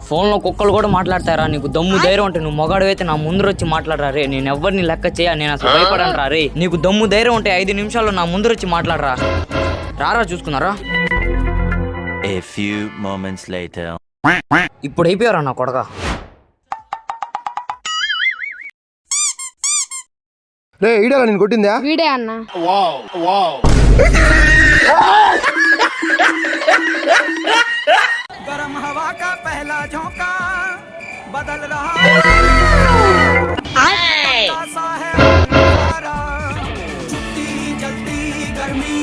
Phone లో కుక్కలు కూడా మాట్లాడతారా? నీకు దమ్ము ధైర్యం ఉంటే నువ్వు మొగాడు అయితే నా ముందర వచ్చి మాట్లాడరా రే. నేను ఎవరిని లెక్క చేయ, నేను అసలు భయపడను రా రే. నీకు దమ్ము ధైర్యం ఉంటే 5 నిమిషాల్లో నా ముందర వచ్చి మాట్లాడరా. రారా చూసుకున్నారా. A few moments later. ఇప్పుడు అయిపోయారా నా కొడక. రే ఈడలా నేను కొట్టిందా? వీడే అన్న. गरम हवा का पहला झोंका बदल रहा सा है नजारा, छुट्टी जल्दी गर्मी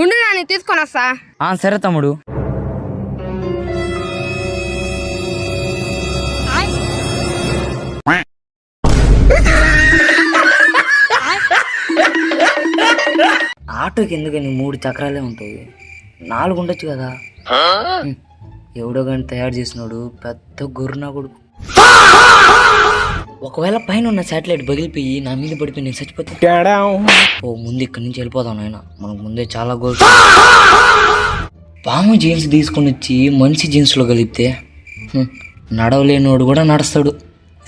ఉండు నాని తీసుకొని వస్తా. సరే తమ్ముడు. ఆటోకి ఎందుకని 3 చక్రాలే ఉంటాయి, 4 ఉండొచ్చు కదా. ఎవడో కానీ తయారు చేసినాడు పెద్ద గొర్రెనా కొడుకు. ఒకవేళ పైన ఉన్న శాటిలైట్ పగిలిపోయి నా మీద పడిపోయి నేను చచ్చిపోతా. ఓ ముందు ఇక్కడి నుంచి వెళ్ళిపోతాం నాయన, మనకు ముందే చాలా గోల్స్. పాము జీన్స్ తీసుకొని వచ్చి మనిషి జీన్స్లో కలిపితే నడవలేనోడు కూడా నడుస్తాడు.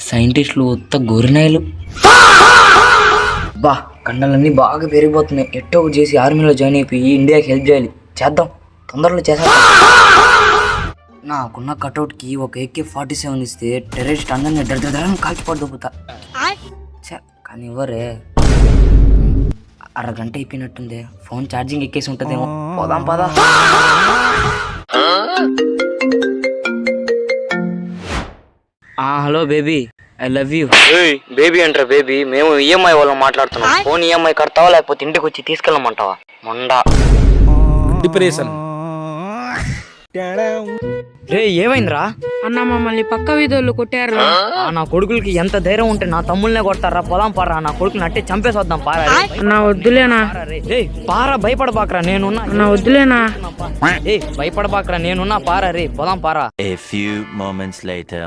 సైంటిస్టులు ఉత్త గొర్రెనాయలు. బా కండలన్నీ బాగా పెరిగిపోతున్నాయి. ఎట్టో ఒకటి చేసి ఆర్మీలో జాయిన్ అయిపోయి ఇండియాకి హెల్ప్ చేయాలి. చేద్దాం, తొందరలో చేసేద్దాం. నాకున్న కటౌట్కి ఒక AK-47 ఇస్తే టెర్రరిస్ట్ అందరినీ దడదడని కాల్చిపోయి దొబ్బుతా. కానీ ఇవ్వరే. అరగంట అయిపోయినట్టుంది, ఫోన్ ఛార్జింగ్ ఎక్కేసి ఉంటుందేమో. పోదాం పదా. Hello baby, I love you. Baby అంటారా బేబీ? మేము EMI వాళ్ళని మాట్లాడుతున్నాం. ఫోన్ EMI కడతావా లేకపోతే ఇంటికి వచ్చి తీసుకెళ్ళమంటావా? మొండా డిప్రెషన్. రే ఏమైందిరా? అన్న మమ్మల్ని పక్క వీధులు కొట్టారు. నా కొడుకులకి ఎంత ధైర్యం ఉంటే నా తమ్ముళ్ళనే కొడతారా? పొలం పారా, నా కొడుకుని అట్టే చంపేసి వద్దాం. పారా అన్న వద్దులేనా. రే పారా, భయపడబాకరా నేనున్నా. అన్న వద్దులేనా. ఏ భయపడబాకరా నేనున్నా. పారా రే, పొలం పారా. A few moments later.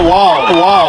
Wow.